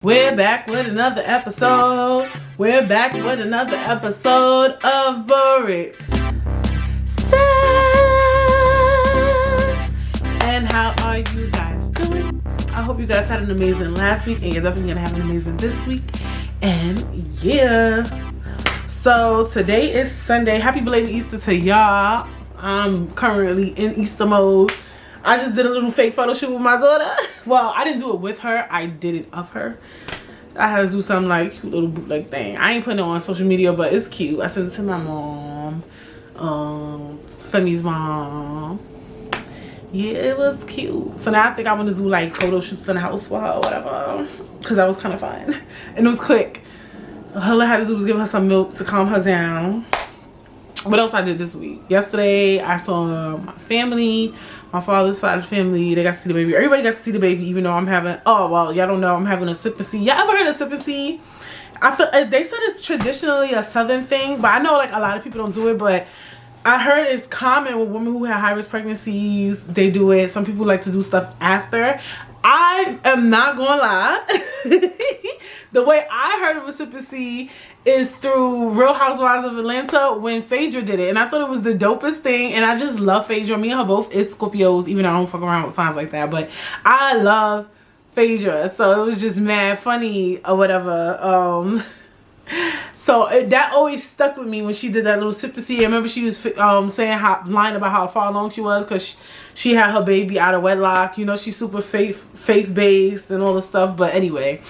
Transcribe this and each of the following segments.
We're back with another episode. We're back with another episode of Britt Says. And how are you guys doing? I hope you guys had an amazing last week and you're definitely gonna have an amazing this week. And yeah. So today is Sunday. Happy belated Easter to y'all. I'm currently in Easter mode. I just did a little fake photo shoot with my daughter. Well, I didn't do it with her. I did it of her. I had to do some like cute little bootleg thing. I ain't putting it on social media, but it's cute. I sent it to my mom. Femi's mom. Yeah, it was cute. So now I think I want to do like photo shoots in the house for her or whatever. Because that was kind of fun. And it was quick. All I had to do was give her some milk to calm her down. What else I did this week? Yesterday, I saw my family, my father's side of the family. They got to see the baby. Everybody got to see the baby, even though I'm having, oh, well, y'all don't know, I'm having a sip and see. Y'all ever heard of sip and see? I feel, they said it's traditionally a southern thing, but I know like a lot of people don't do it, but I heard it's common with women who have high-risk pregnancies. They do it. Some people like to do stuff after. I am not gonna lie. The way I heard of a sip and see is through Real Housewives of Atlanta when Phaedra did it. And I thought it was the dopest thing. And I just love Phaedra. Me and her both is Scorpios, even though I don't fuck around with signs like that. But I love Phaedra. So it was just mad funny or whatever. So that always stuck with me when she did that little sip and see. I remember she was saying lying about how far along she was because she had her baby out of wedlock. You know, she's super faith-based and all this stuff. But anyway,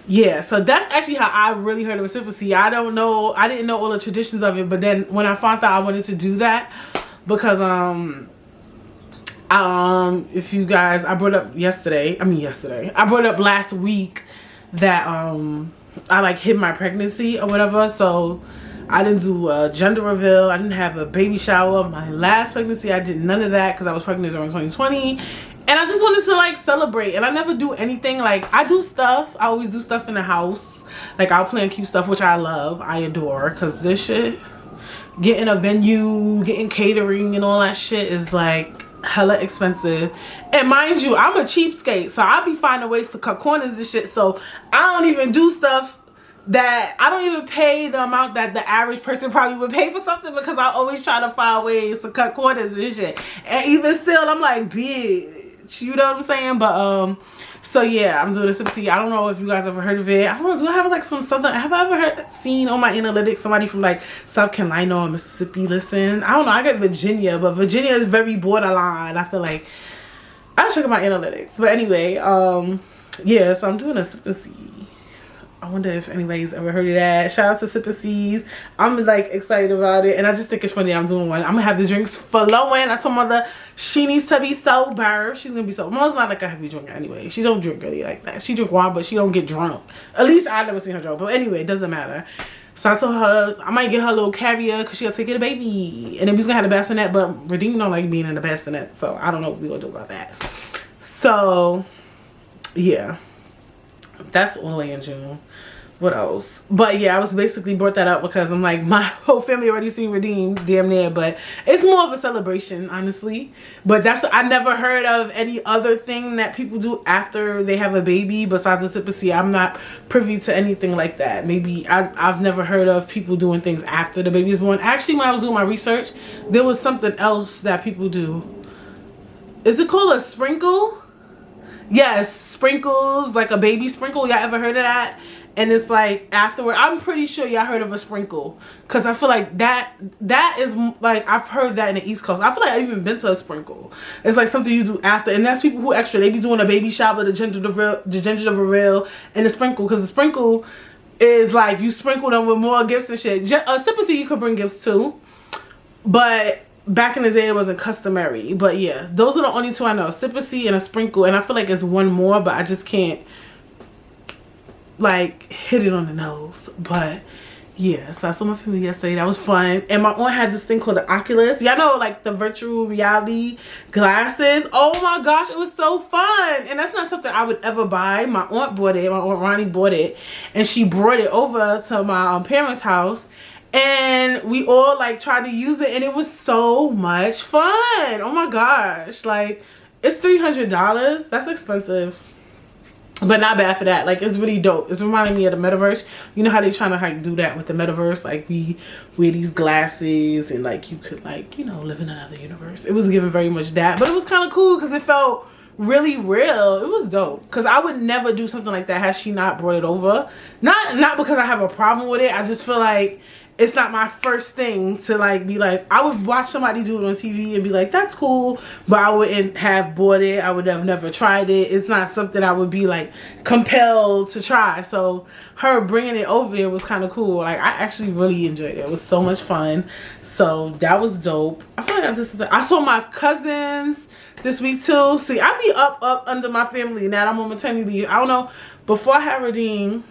yeah, so that's actually how I really heard of a sip and see. I didn't know all the traditions of it. But then when I found out I wanted to do that because if you guys, I brought up I brought up last week that I like hid my pregnancy or whatever, so I didn't do a gender reveal. I didn't have a baby shower. My last pregnancy, I did none of that because I was pregnant during 2020, and I just wanted to like celebrate. And I never do anything like I do stuff. I always do stuff in the house. Like I'll plan cute stuff, which I love, I adore, because this shit, getting a venue, getting catering, and all that shit is like hella expensive. And mind you, I'm a cheapskate, so I'll be finding ways to cut corners and shit. So I don't even do stuff that I don't even pay the amount that the average person probably would pay for something, because I always try to find ways to cut corners and shit. And even still, I'm like, bitch, you know what I'm saying? But so yeah, I'm doing a sip and see. I don't know if you guys ever heard of it. I don't know, do I have like some southern, have I ever seen on my analytics somebody from like South Carolina or Mississippi listen? I don't know, I got Virginia, but Virginia is very borderline. I feel like I'll check my analytics. But anyway, yeah, so I'm doing a sip and see. I wonder if anybody's ever heard of that. Shout out to Sip and Seas. I'm like excited about it, and I just think it's funny I'm doing one. I'm gonna have the drinks flowing. I told mother she needs to be sober. She's gonna be sober. Mother's not like a heavy drinker anyway. She don't drink really like that. She drink wine, but she don't get drunk. At least I never seen her drunk. But anyway, it doesn't matter. So I told her I might get her a little carrier because she'll take care of the baby, and then we's gonna have the bassinet. But Redeem don't like being in the bassinet, so I don't know what we gonna do about that. So yeah, that's all the way in June. What else? But yeah, I was basically brought that up because I'm like, my whole family already seen Redeem damn near, but it's more of a celebration, honestly. But I never heard of any other thing that people do after they have a baby besides a sip and see. I'm not privy to anything like that. Maybe I've never heard of people doing things after the baby's born. Actually, when I was doing my research, there was something else that people do. Is it called a sprinkle? Yes, sprinkles, like a baby sprinkle. Y'all ever heard of that? And it's like afterward, I'm pretty sure y'all heard of a sprinkle, because I feel like that is like, I've heard that in the East Coast. I feel like I've even been to a sprinkle. It's like something you do after, and that's people who extra. They be doing a baby shower, the gender reveal, and the sprinkle, because the sprinkle is like you sprinkle them with more gifts and shit. A sip and see, you could bring gifts too, but back in the day it wasn't customary. But yeah, those are the only two I know, sip and see and a sprinkle. And I feel like it's one more, but I just can't like hit it on the nose. But yeah, so I saw my family yesterday. That was fun. And my aunt had this thing called the Oculus. Y'all know, like the virtual reality glasses. Oh my gosh, it was so fun. And that's not something I would ever buy. My aunt bought it. My aunt Ronnie bought it, and she brought it over to my parents' house, and we all like tried to use it, and it was so much fun. Oh my gosh, like it's $300. That's expensive. But not bad for that. Like, it's really dope. It's reminding me of the metaverse. You know how they trying to like do that with the metaverse? Like, we wear these glasses and like you could like, you know, live in another universe. It was giving very much that, but it was kind of cool because it felt really real. It was dope because I would never do something like that had she not brought it over. Not because I have a problem with it. I just feel like it's not my first thing to like be like, I would watch somebody do it on TV and be like, that's cool, but I wouldn't have bought it. I would have never tried it. It's not something I would be like compelled to try. So her bringing it over there was kind of cool. Like, I actually really enjoyed it. It was so much fun. So that was dope. I feel like I saw my cousins this week too. See, I be up under my family now that I'm on maternity leave. I don't know, before I had Radine,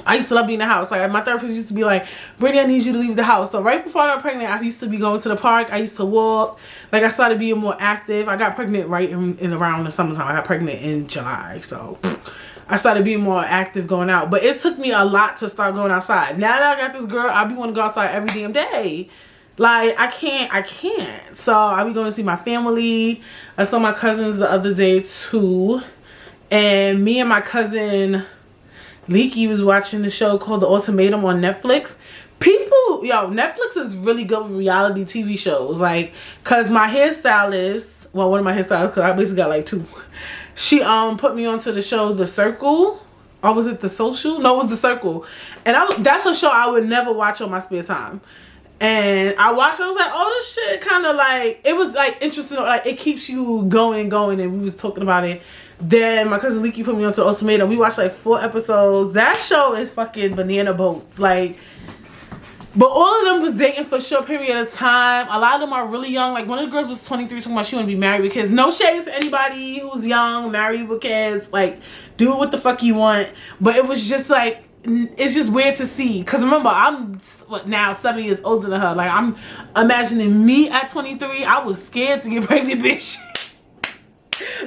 I used to love being in the house. Like, my therapist used to be like, Brittany, I need you to leave the house. So right before I got pregnant, I used to be going to the park. I used to walk. Like, I started being more active. I got pregnant right in around the summertime. I got pregnant in July. So I started being more active going out. But it took me a lot to start going outside. Now that I got this girl, I be wanting to go outside every damn day. Like, I can't. So I be going to see my family. I saw my cousins the other day too. And me and my cousin Leaky was watching the show called The Ultimatum on Netflix. People, yo, Netflix is really good with reality TV shows. Like, cause my hairstylist, well, one of my hairstylists, cause I basically got like two. She put me onto the show The Circle. Or was it The Social? No, it was The Circle. And that's a show I would never watch on my spare time. And I watched it, I was like, oh, this shit kind of like, it was like interesting, like it keeps you going, and we was talking about it. Then my cousin Leaky put me onto the Ultimatum. We watched like 4 episodes. That show is fucking banana boat. Like, but all of them was dating for a short period of time. A lot of them are really young. Like, one of the girls was 23 talking about she want to be married with kids. No shade to anybody who's young, married with kids. Like, do what the fuck you want. But it was just like, it's just weird to see, because remember, I'm now 7 years older than her. Like, I'm imagining me at 23. I was scared to get pregnant, bitch.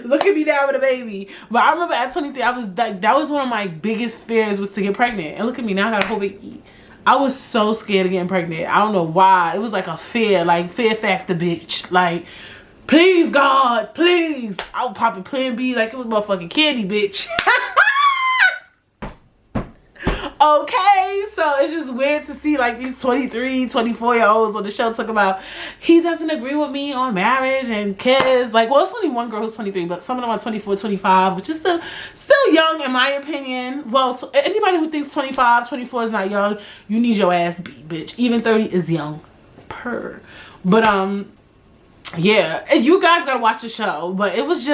Look at me now with a baby. But I remember at 23, I was like, that was one of my biggest fears, was to get pregnant. And look at me now, I got a whole baby. I was so scared of getting pregnant. I don't know why. It was like a fear, like fear factor, bitch. Like, please God, please. I was popping Plan B like it was motherfucking candy, bitch. Okay, so it's just weird to see like these 23, 24-year-olds on the show talk about he doesn't agree with me on marriage and kids. Like, well, it's only one girl who's 23, but some of them are 24, 25, which is still young in my opinion. Well, anybody who thinks 25, 24 is not young, you need your ass beat, bitch. Even 30 is young. But yeah, you guys gotta watch the show. But it was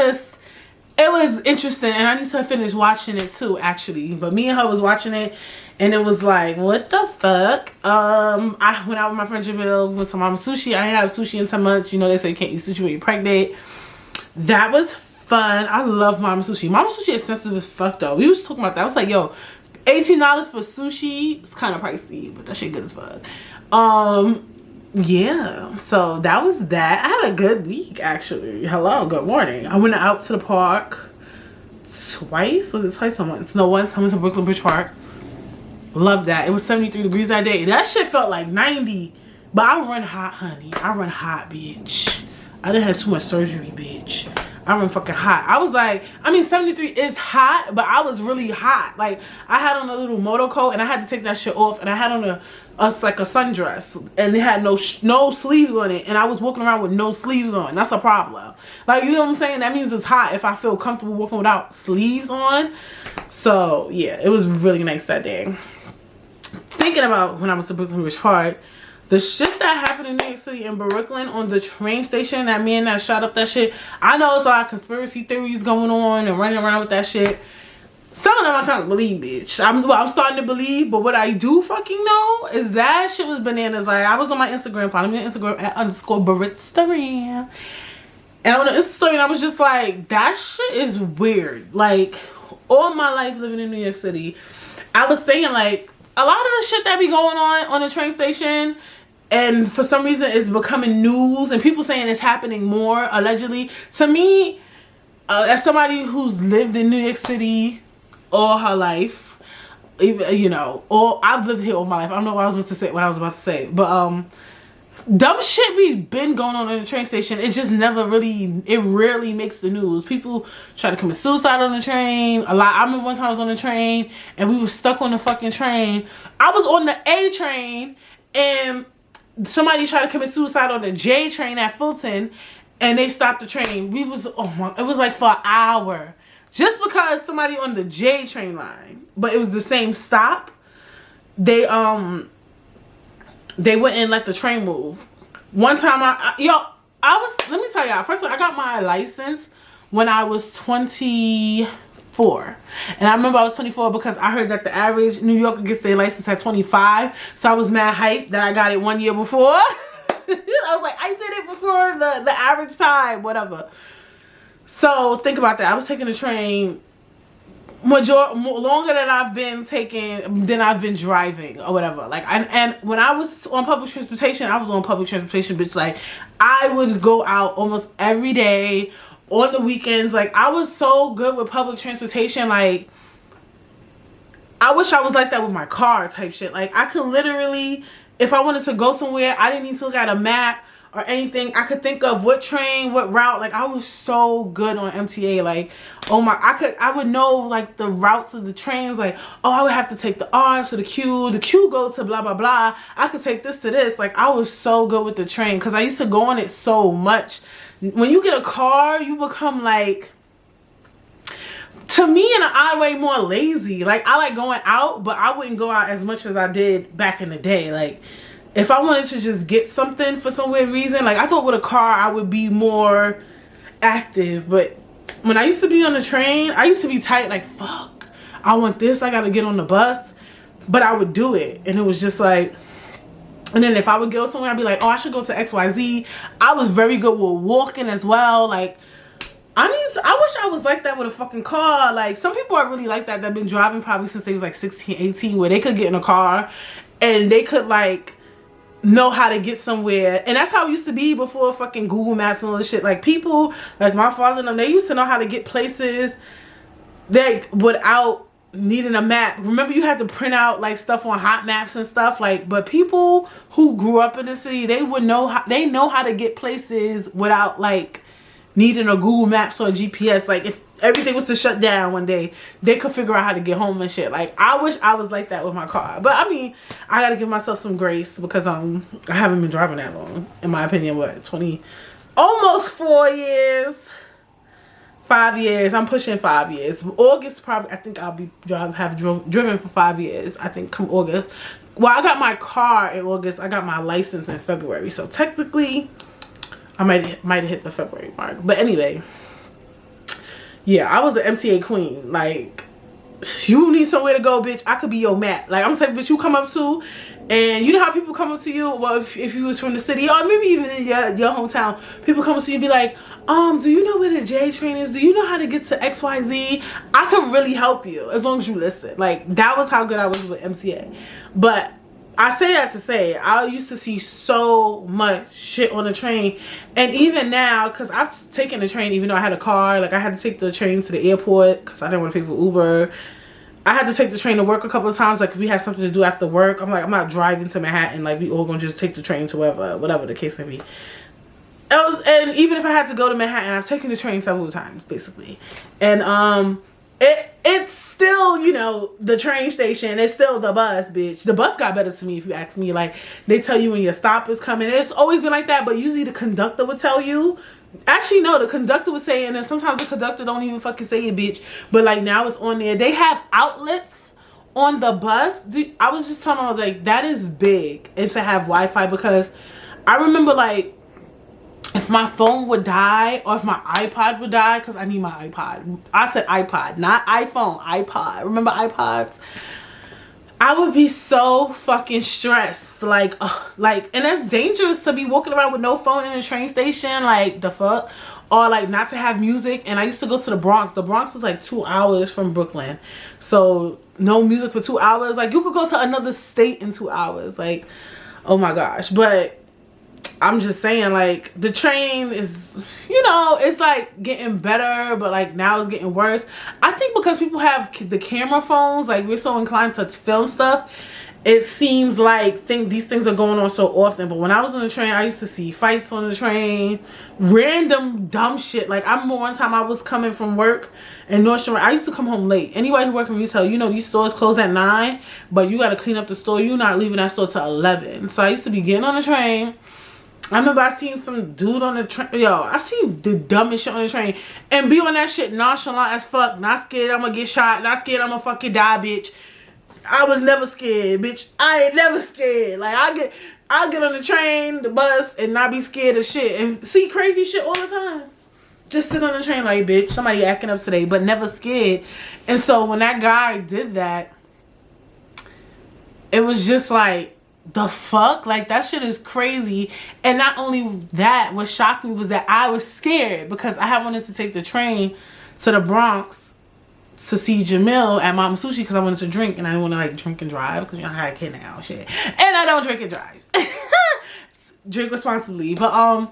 interesting, and I need to finish watching it too, actually. But me and her was watching it, and it was like, what the fuck? I went out with my friend Jamil, we went to Mama Sushi. I ain't had sushi in 10 months. You know, they say you can't eat sushi when you're pregnant. That was fun. I love Mama Sushi. Mama Sushi expensive as fuck, though. We was talking about that. I was like, yo, $18 for sushi. It's kind of pricey, but that shit good as fuck. Yeah, so that was that. I had a good week, actually. Hello, good morning. I went out to the park twice. Was it twice or once? No, once. I went to Brooklyn Bridge Park. Love that. It was 73 degrees that day. That shit felt like 90. But I run hot, honey. I run hot, bitch. I done had too much surgery, bitch. I run fucking hot. I was like, I mean, 73 is hot, but I was really hot. Like, I had on a little motor coat, and I had to take that shit off, and I had on like a sundress, and it had no sleeves on it, and I was walking around with no sleeves on. That's a problem. Like, you know what I'm saying? That means it's hot if I feel comfortable walking without sleeves on. So, yeah, it was really nice that day. Thinking about when I was to Brooklyn Bridge Park, the shit that happened in New York City in Brooklyn on the train station, that man that shot up that shit. I know it's a lot of conspiracy theories going on and running around with that shit. Some of them I kind of believe, bitch. I'm starting to believe, but what I do fucking know is that shit was bananas. Like, I was on my Instagram, follow me on Instagram at _Britt. And on the Insta story, and I was just like, that shit is weird. Like, all my life living in New York City, I was saying, like, a lot of the shit that be going on the train station, and for some reason it's becoming news, and people saying it's happening more, allegedly. To me, as somebody who's lived in New York City all her life, you know, I've lived here all my life. I don't know what I was about to say, but dumb shit be been going on in the train station. It just never really, it rarely makes the news. People try to commit suicide on the train a lot. I remember one time I was on the train and we were stuck on the fucking train. I was on the A train and somebody tried to commit suicide on the J train at Fulton and they stopped the train. We was, oh my, it was like for an hour just because somebody on the J train line, but it was the same stop. They wouldn't let the train move. One time I was, let me tell y'all, first of all, I got my license when I was 24. And I remember I was 24 because I heard that the average New Yorker gets their license at 25. So I was mad hyped that I got it 1 year before. I was like, I did it before the average time, whatever. So think about that. I was taking the train longer than I've been driving or whatever. Like, and when I was on public transportation, I was on public transportation, bitch. Like, I would go out almost every day on the weekends. Like, I was so good with public transportation. Like, I wish I was like that with my car type shit. Like, I could literally, if I wanted to go somewhere, I didn't need to look at a map or anything. I could think of what train, what route. Like, I was so good on MTA. Like, oh my, I would know like the routes of the trains. Like, oh, I would have to take the R to the Q go to blah blah blah. I could take this to this. Like, I was so good with the train because I used to go on it so much. When you get a car, you become like, to me in an odd way, more lazy. Like, I like going out, but I wouldn't go out as much as I did back in the day. Like, if I wanted to just get something for some weird reason, like, I thought with a car I would be more active. But when I used to be on the train, I used to be tight, like, fuck, I want this, I gotta get on the bus. But I would do it. And it was just like, and then if I would go somewhere, I'd be like, oh, I should go to XYZ. I was very good with walking as well. Like, I wish I was like that with a fucking car. Like, some people are really like that. They've been driving probably since they was like 16, 18, where they could get in a car and they could like know how to get somewhere. And that's how it used to be before fucking Google Maps and all this shit. Like, people like my father and them, they used to know how to get places that without needing a map. Remember, you had to print out like stuff on hot maps and stuff. Like, but people who grew up in the city, they would know how, they know how to get places without like needing a Google Maps or a GPS. Like, if everything was to shut down one day, they could figure out how to get home and shit. Like, I wish I was like that with my car. But I mean, I gotta give myself some grace because I haven't been driving that long. In my opinion, what, 20, almost 4 years, 5 years. I'm pushing 5 years. August probably, I think I'll be driven for 5 years. I think come August. Well, I got my car in August. I got my license in February. So technically, I might have hit the February mark. But anyway, yeah, I was an MTA queen. Like, you need somewhere to go, bitch, I could be your map. Like, I'm the type of bitch you come up to, and you know how people come up to you, well, if you was from the city, or maybe even in your hometown, people come up to you and be like, do you know where the J train is? Do you know how to get to XYZ? I could really help you as long as you listen. Like, that was how good I was with MTA. But I say that to say, I used to see so much shit on the train. And even now, because I've taken the train even though I had a car. Like, I had to take the train to the airport because I didn't want to pay for Uber. I had to take the train to work a couple of times. Like, if we had something to do after work, I'm like, I'm not driving to Manhattan. Like, we all gonna just take the train to whatever the case may be. And even if I had to go to Manhattan, I've taken the train several times, basically. And it's still, you know, the train station. It's still the bus, bitch. The bus got better to me, if you ask me. Like, they tell you when your stop is coming. It's always been like that, but usually the conductor would tell you. Actually, no, the conductor would say it, and then sometimes the conductor don't even fucking say it, bitch. But, like, now it's on there. They have outlets on the bus. Dude, I was just telling them, like, that is big. And to have Wi-Fi, because I remember, like, if my phone would die or if my iPod would die, because I need my iPod. I said iPod, not iPhone, iPod. Remember iPods? I would be so fucking stressed. Like, and that's dangerous to be walking around with no phone in a train station. Like, the fuck? Or, like, not to have music. And I used to go to the Bronx. The Bronx was, like, 2 hours from Brooklyn. So, no music for 2 hours. Like, you could go to another state in 2 hours. Like, oh my gosh. But I'm just saying, like, the train is, you know, it's like getting better, but like now it's getting worse. I think because people have the camera phones, like, we're so inclined to film stuff, it seems like these things are going on so often. But when I was on the train, I used to see fights on the train, random dumb shit. Like I remember one time I was coming from work in Nordstrom. I used to come home late. Anybody who work in retail, you know these stores close at 9, but you got to clean up the store. You're not leaving that store till 11. So I used to be getting on the train. I remember I seen some dude on the train. Yo, I seen the dumbest shit on the train. And be on that shit nonchalant as fuck. Not scared I'm gonna get shot. Not scared I'm gonna fucking die, bitch. I was never scared, bitch. I ain't never scared. Like, I get on the train, the bus, and not be scared of shit. And see crazy shit all the time. Just sit on the train like, bitch, somebody acting up today, but never scared. And so when that guy did that, it was just like, the fuck? Like, that shit is crazy. And not only that, what shocked me was that I was scared because I had wanted to take the train to the Bronx to see Jamil at Mama Sushi because I wanted to drink and I didn't want to like drink and drive because you know I had a kid now and shit. And I don't drink and drive. Drink responsibly. But I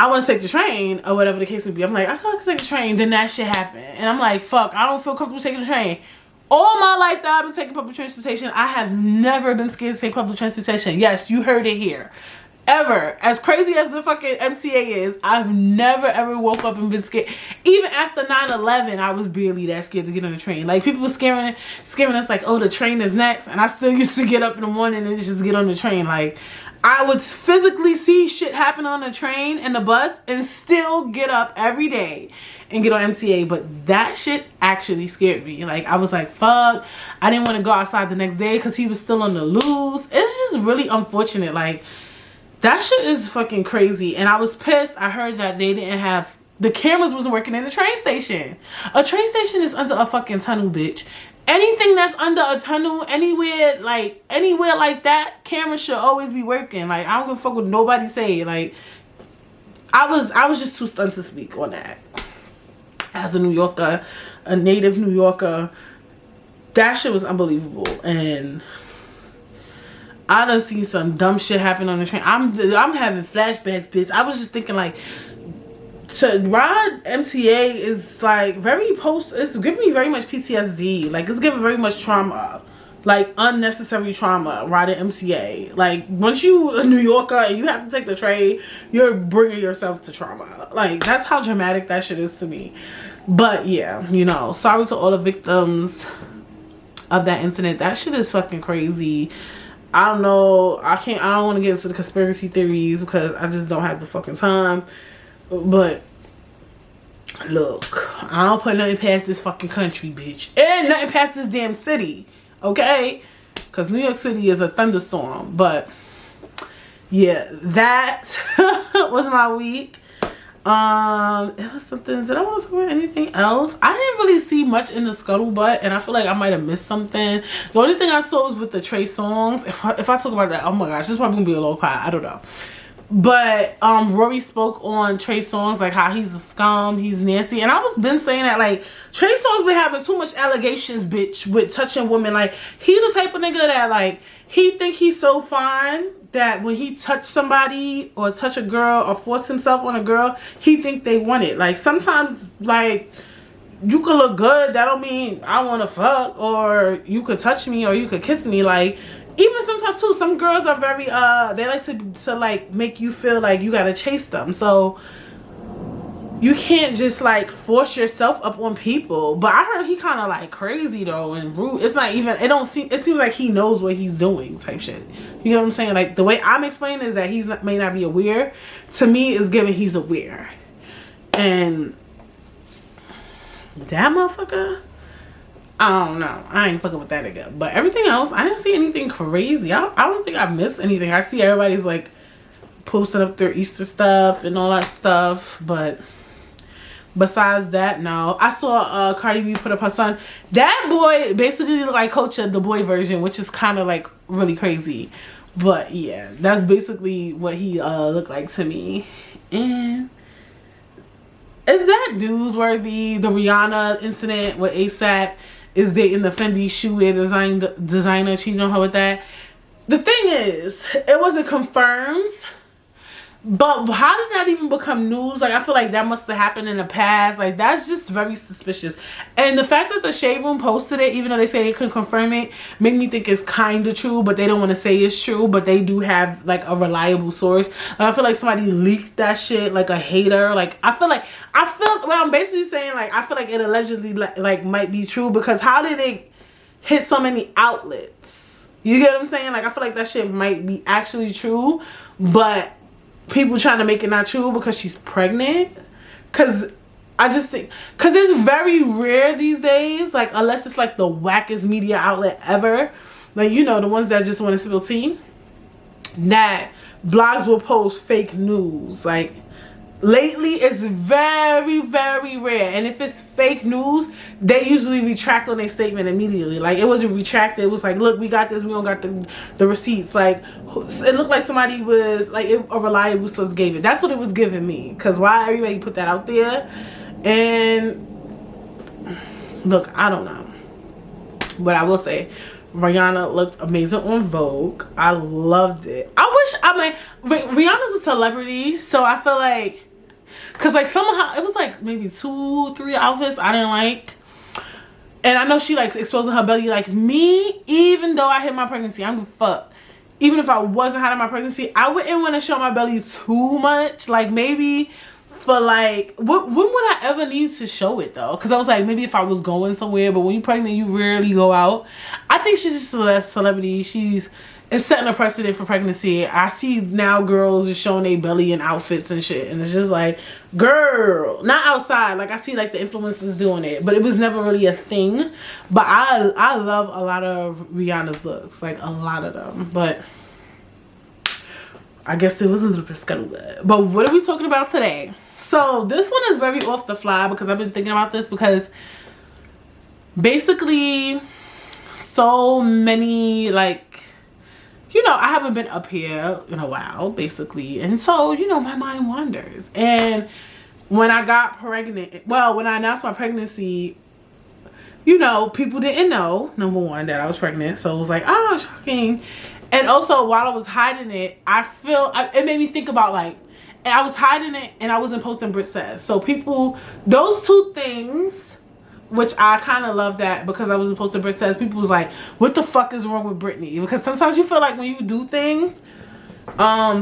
want to take the train or whatever the case would be. I'm like, I can't take the train. Then that shit happened. And I'm like, fuck, I don't feel comfortable taking the train. All my life that I've been taking public transportation, I have never been scared to take public transportation. Yes, you heard it here. Ever. As crazy as the fucking MTA is, I've never ever woke up and been scared. Even after 9/11, I was barely that scared to get on the train. Like, people were scaring us like, oh, the train is next. And I still used to get up in the morning and just get on the train. Like, I would physically see shit happen on the train and the bus and still get up every day and get on MTA. But that shit actually scared me. Like, I was like, fuck. I didn't want to go outside the next day because he was still on the loose. It's just really unfortunate. Like, that shit is fucking crazy. And I was pissed. I heard that they didn't have, the cameras wasn't working in the train station. A train station is under a fucking tunnel, bitch. Anything that's under a tunnel, anywhere like that, cameras should always be working. Like, I don't give a fuck what nobody say. Like, I was just too stunned to speak on that. As a New Yorker, a native New Yorker, that shit was unbelievable. And I done seen some dumb shit happen on the train. I'm having flashbacks, bitch. I was just thinking, like, to ride MTA is like it's giving me very much PTSD. Like, it's giving very much trauma. Like, unnecessary trauma riding MTA. Like, once you a New Yorker and you have to take the train, you're bringing yourself to trauma. Like, that's how dramatic that shit is to me. But yeah, you know, sorry to all the victims of that incident. That shit is fucking crazy. I don't know. I don't want to get into the conspiracy theories because I just don't have the fucking time. But look, I don't put nothing past this fucking country, bitch. And nothing past this damn city. Okay? Because New York City is a thunderstorm. But yeah, that was my week. It was something. Did I want to talk about anything else? I didn't really see much in the scuttlebutt, and I feel like I might have missed something. The only thing I saw was with the Trey Songz. If I talk about that, oh my gosh, this is probably gonna be a little quiet. I don't know. But Rory spoke on Trey Songz, like how he's a scum, he's nasty, and I was been saying that, like, Trey Songz been having too much allegations, bitch, with touching women. Like, he the type of nigga that, like, he think he's so fine that when he touch somebody or touch a girl or force himself on a girl, he think they want it. Like, sometimes, like, you could look good, that don't mean I want to fuck, or you could touch me or you could kiss me. Like, even sometimes too, some girls are very they like to like make you feel like you gotta chase them. So you can't just like force yourself up on people. But I heard he kind of like crazy though and rude. It's not even, it seems like he knows what he's doing type shit. You know what I'm saying? Like, the way I'm explaining is that he's may not be aware. To me, is given he's aware. And that motherfucker, I don't know. I ain't fucking with that nigga. But everything else, I didn't see anything crazy. I don't think I missed anything. I see everybody's like posting up their Easter stuff and all that stuff. But besides that, no. I saw Cardi B put up her son. That boy basically looked like Coach the boy version, which is kind of like really crazy. But yeah, that's basically what he looked like to me. And is that newsworthy? The Rihanna incident with ASAP is dating the Fendi shoe designer, cheating on her with that. The thing is, it wasn't confirmed, But how did that even become news? Like, I feel like that must have happened in the past. Like, that's just very suspicious. And the fact that the Shade Room posted it, even though they say they couldn't confirm it, made me think it's kind of true, but they don't want to say it's true. But they do have, like, a reliable source. Like, I feel like somebody leaked that shit, like a hater. Like, I feel what I'm basically saying, like, I feel like it allegedly, like might be true, because how did it hit so many outlets? You get what I'm saying? Like, I feel like that shit might be actually true, but people trying to make it not true because she's pregnant. Because I just think, because it's very rare these days, like, unless it's like the wackest media outlet ever, like, you know, the ones that just want to spill tea, that blogs will post fake news. Like, lately it's very, very rare. And if it's fake news, they usually retract on their statement immediately. Like, it wasn't retracted. It was like, look, we got this. We don't got the receipts. Like, it looked like somebody was, like, a reliable source gave it. That's what it was giving me. Because why everybody put that out there? And look, I don't know. But I will say, Rihanna looked amazing on Vogue. I loved it. Rihanna's a celebrity, so I feel like, because, like, somehow it was like maybe 2-3 outfits I didn't like. And I know she likes exposing her belly. Like me, even though I hid my pregnancy, I'm fucked. Even if I wasn't hiding my pregnancy, I wouldn't want to show my belly too much. Like, maybe for, like, when would I ever need to show it though? Because I was like, maybe if I was going somewhere, but when you're pregnant, you rarely go out. I think she's just a celebrity. It's setting a precedent for pregnancy. I see now girls just showing their belly in outfits and shit, and it's just like, girl, not outside. Like, I see, like, the influencers doing it, but it was never really a thing. But I love a lot of Rihanna's looks, like a lot of them. But I guess there was a little bit of scuttlebutt. But what are we talking about today? So this one is very off the fly, because I've been thinking about this, because basically so many, like, you know, I haven't been up here in a while, basically. And so, you know, my mind wanders. And when I got pregnant, well, when I announced my pregnancy, you know, people didn't know, number one, that I was pregnant. So it was like, oh, shocking. And also, while I was hiding it, it made me think about, like, I was hiding it and I wasn't posting Britt Says. So people, those two things, which I kind of love that, because I wasn't posting Britt Says, people was like, what the fuck is wrong with Britney? Because sometimes you feel like when you do things,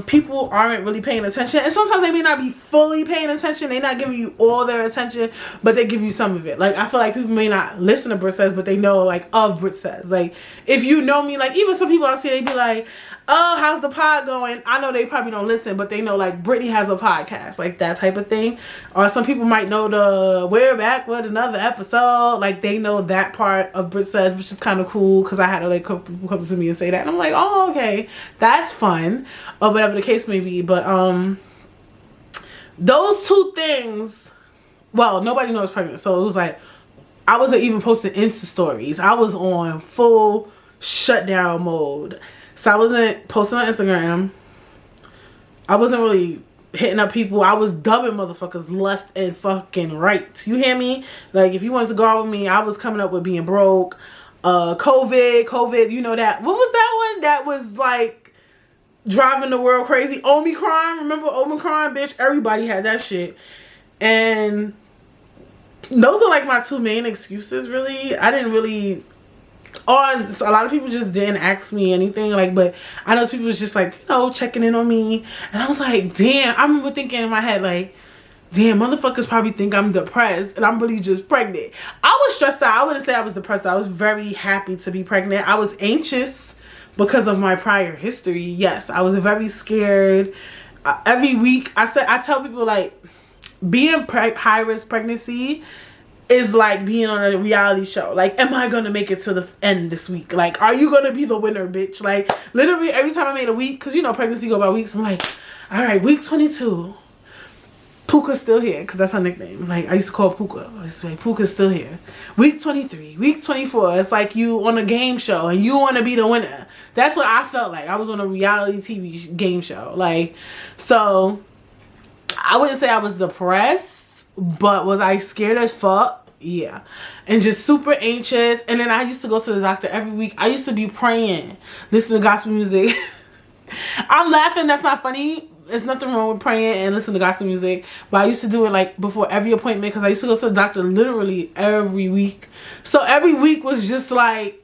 people aren't really paying attention, and sometimes they may not be fully paying attention. They're not giving you all their attention, but they give you some of it. Like, I feel like people may not listen to Britt Says, but they know, like, of Britt Says. Like, if you know me, like, even some people I see, they be like, oh, how's the pod going? I know they probably don't listen, but they know, like, Britney has a podcast, like that type of thing. Or some people might know the we're back with another episode. Like, they know that part of Britt Says, which is kind of cool, because I had to, like, people come to me and say that, and I'm like, oh, okay, that's fun, or whatever the case may be. But those two things, well, nobody knows pregnant, so it was like, I wasn't even posting Insta stories. I was on full shutdown mode. So I wasn't posting on Instagram. I wasn't really hitting up people. I was dubbing motherfuckers left and fucking right. You hear me? Like, if you wanted to go out with me, I was coming up with being broke. COVID, you know that. What was that one that was, like, driving the world crazy? Omicron. Remember Omicron, bitch? Everybody had that shit. And those are, like, my two main excuses, really. I didn't really... a lot of people just didn't ask me anything, like, but I know people was just, like, you know, checking in on me, and I was like, damn. I remember thinking in my head, like, damn, motherfuckers probably think I'm depressed and I'm really just pregnant. I was stressed out. I wouldn't say I was depressed. I was very happy to be pregnant. I was anxious because of my prior history. Yes, I was very scared. Every week I tell people, like, being high risk pregnancy is like being on a reality show. Like, am I gonna make it to the end this week? Like, are you gonna be the winner, bitch? Like, literally every time I made a week, because, you know, pregnancy go by weeks, I'm like, all right, week 22, Puka's still here, because that's her nickname. Like, I used to call Puka. I used to say, Puka's still here. Week 23, week 24, it's like you on a game show and you want to be the winner. That's what I felt like. I was on a reality TV game show. Like, so I wouldn't say I was depressed, but was I scared as fuck? Yeah. And just super anxious. And then I used to go to the doctor every week. I used to be praying, listening to gospel music. I'm laughing. That's not funny. there's nothing wrong with praying and listening to gospel music, but I used to do it like before every appointment because I used to go to the doctor literally every week. So every week was just like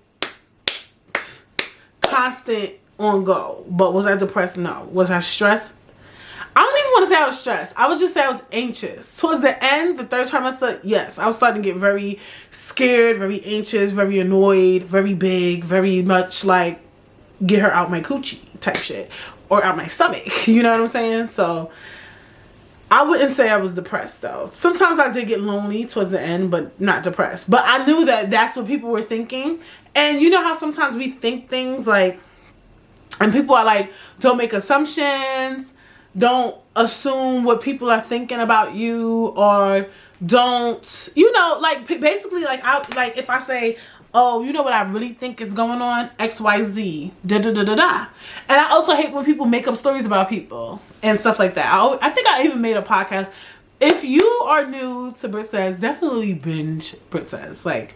constant on go. But was I depressed? No. Was I stressed? I don't even want to say I was stressed. I would just say I was anxious. Towards the end, the third trimester, yes, I was starting to get very scared, very anxious, very annoyed, very big, very much like get her out my coochie type shit, or out my stomach. You know what I'm saying? So I wouldn't say I was depressed though. Sometimes I did get lonely towards the end, but not depressed. But I knew that that's what people were thinking. And you know how sometimes we think things like, and people are like, don't make assumptions. Don't assume what people are thinking about you, or don't, you know, like basically like if I say, oh, you know what I really think is going on? XYZ, da da da da da. And I also hate when people make up stories about people and stuff like that. I think I even made a podcast. If you are new to Britt Says, definitely binge Britt Says. Like,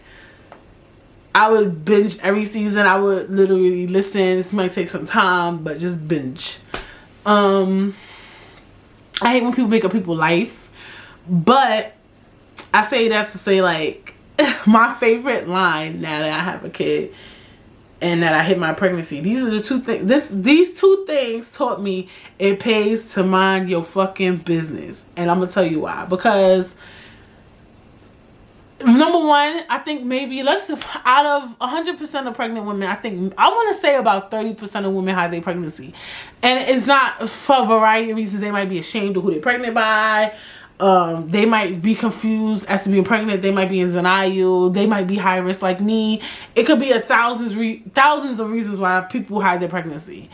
I would binge every season. I would literally listen. This might take some time, but just binge. I hate when people make up people's life, but I say that to say, like, my favorite line now that I have a kid and that I hit my pregnancy. These are the two things. These two things taught me it pays to mind your fucking business, and I'm gonna tell you why. Because number one, I think maybe out of 100% of pregnant women, I want to say about 30% of women hide their pregnancy. And it's not for a variety of reasons. They might be ashamed of who they're pregnant by. They might be confused as to being pregnant. They might be in denial. They might be high risk like me. It could be thousands of reasons why people hide their pregnancy.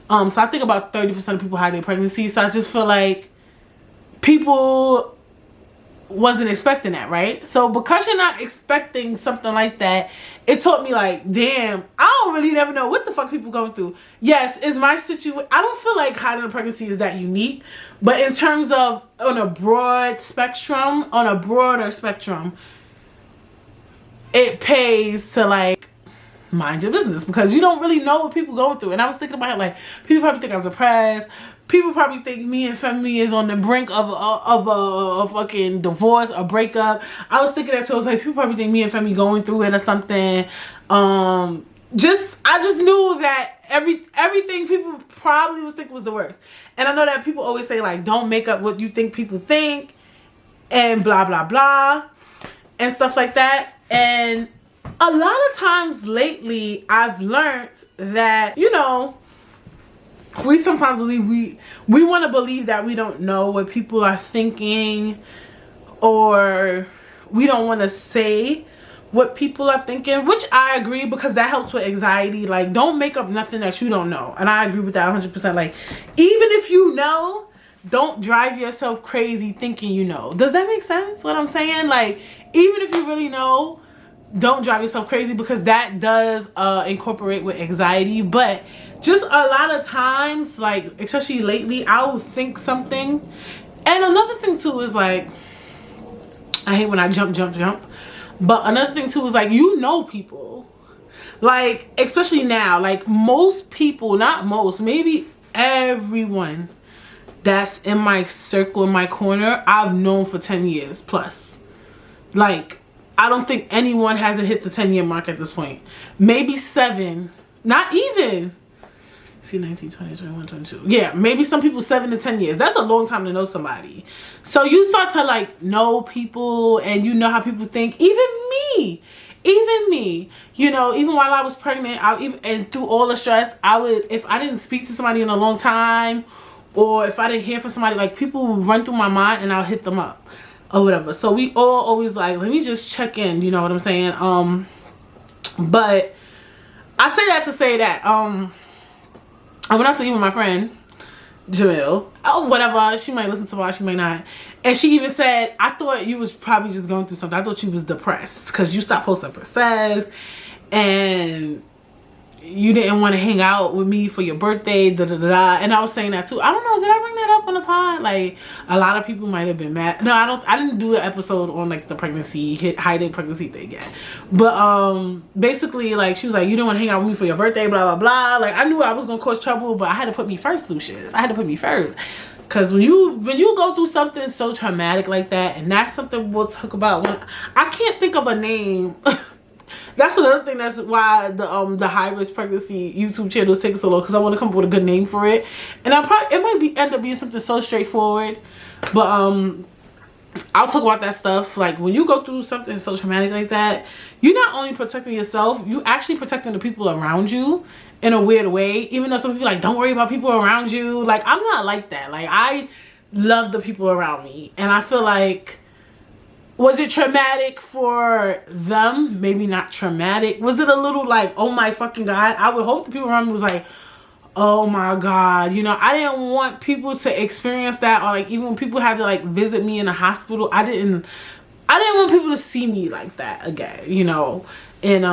So I think about 30% of people hide their pregnancy. So I just feel like people wasn't expecting that, right? So because you're not expecting something like that, it taught me like, damn, I don't really never know what the fuck people going through. Yes, is my situation, I don't feel like hiding a pregnancy is that unique, but in terms of on a broader spectrum, it pays to like mind your business, because you don't really know what people going through. And I was thinking about it, like, people probably think I'm depressed. People probably think me and family is on the brink of a fucking divorce or breakup. I was thinking that too. I was like, people probably think me and family going through it or something. I just knew that everything people probably was thinking was the worst. And I know that people always say like, don't make up what you think people think, and blah blah blah, and stuff like that. And a lot of times lately, I've learned that, you know, we sometimes believe we want to believe that we don't know what people are thinking, or we don't want to say what people are thinking, which I agree, because that helps with anxiety. Like, don't make up nothing that you don't know. And I agree with that 100%. Like, even if you know, don't drive yourself crazy thinking you know. Does that make sense, what I'm saying? Like, even if you really know, don't drive yourself crazy, because that does incorporate with anxiety. But just a lot of times, like, especially lately, I will think something. And another thing too is like, I hate when I jump. But another thing too is like, you know people. Like, especially now, like most people, not most, maybe everyone that's in my circle, in my corner, I've known for 10 years plus. Like, I don't think anyone hasn't hit the 10-year mark at this point. Maybe 7. Not even. See, 19, 20, 21, 22. Yeah, maybe some people 7 to 10 years. That's a long time to know somebody. So you start to like know people, and you know how people think. Even me. You know, even while I was pregnant, and through all the stress, if I didn't speak to somebody in a long time, or if I didn't hear from somebody, like, people would run through my mind and I'll hit them up or whatever. So we all always like, let me just check in, you know what I'm saying? But I say that to say that I went out to eat with my friend Jamil, oh whatever, she might listen to it, she might not, and she even said, I thought you was probably just going through something. I thought you was depressed because you stopped posting Britt Says, and you didn't want to hang out with me for your birthday, da da da da. And I was saying that too. I don't know, did I bring that up on the pod? Like, a lot of people might have been mad. No, I didn't do an episode on like the pregnancy, hiding pregnancy thing yet. But basically, like, she was like, you didn't want to hang out with me for your birthday, blah blah blah. Like, I knew I was gonna cause trouble, but I had to put me first, Lucius. I had to put me first. Cause when you go through something so traumatic like that, and that's something we'll talk about when I can't think of a name. That's another thing. That's why the high risk pregnancy YouTube channel is taking so long, because I want to come up with a good name for it. And it might end up being something so straightforward. But I'll talk about that stuff. Like, when you go through something so traumatic like that, you're not only protecting yourself, you actually protecting the people around you in a weird way. Even though some people are like, don't worry about people around you. Like, I'm not like that. Like, I love the people around me, and I feel like, was it traumatic for them? Maybe not traumatic. Was it a little like, oh my fucking God? I would hope the people around me was like, oh my God. You know, I didn't want people to experience that. Or like, even when people had to like visit me in the hospital, I didn't want people to see me like that again, you know. And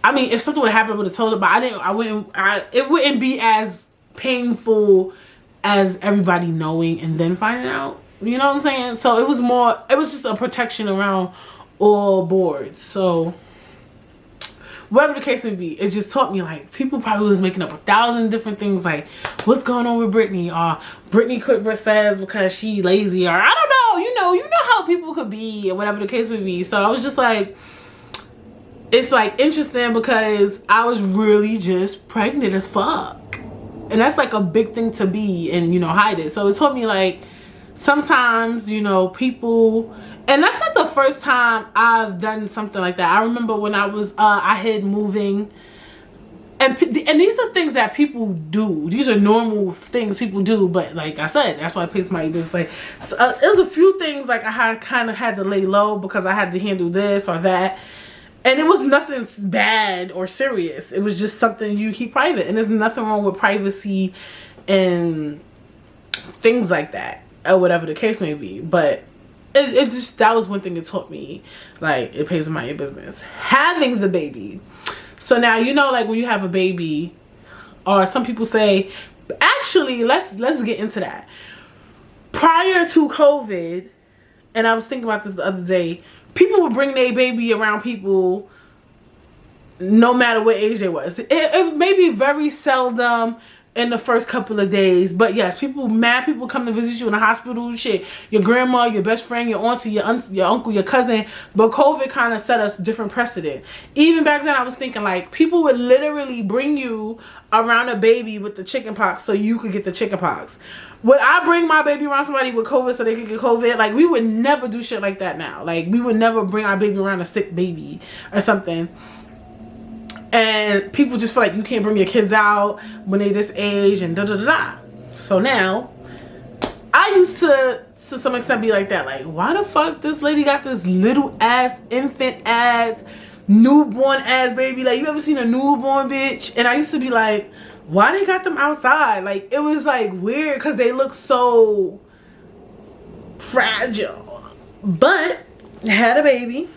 I mean, if something would happen, I would have told it, but it wouldn't be as painful as everybody knowing and then finding out. You know what I'm saying? So it was just a protection around all boards. So whatever the case may be, it just taught me, like, people probably was making up 1,000 different things, like, what's going on with Brittany? Or Brittany quit Britt Says because she lazy, or I don't know. You know how people could be, or whatever the case would be. So I was just like, it's like interesting, because I was really just pregnant as fuck. And that's like a big thing to be and, you know, hide it. So it taught me, like, sometimes, you know, people, and that's not the first time I've done something like that. I remember when I was, I hid moving, and these are things that people do. These are normal things people do, but like I said, that's why I placed my business. Like, there's a few things like I kind of had to lay low because I had to handle this or that. And it was nothing bad or serious. It was just something you keep private. And there's nothing wrong with privacy and things like that, or whatever the case may be. But it just, that was one thing it taught me. Like, it pays my business. Having the baby. So now, you know, like, when you have a baby, or some people say, actually, let's get into that. Prior to COVID, and I was thinking about this the other day, people would bring their baby around people no matter what age they was. It may be very seldom in the first couple of days, but yes, people come to visit you in the hospital, shit, your grandma, your best friend, your auntie, your uncle, your cousin. But COVID kind of set us different precedent. Even back then, I was thinking, like, people would literally bring you around a baby with the chicken pox so you could get the chicken pox. Would I bring my baby around somebody with COVID so they could get COVID? Like, we would never do shit like that now. Like, we would never bring our baby around a sick baby or something. And people just feel like you can't bring your kids out when they this age and da da da da. So now, I used to some extent be like that. Like, why the fuck this lady got this little ass, infant ass, newborn ass baby? Like, you ever seen a newborn bitch? And I used to be like, why they got them outside? Like, it was like weird because they look so fragile. But I had a baby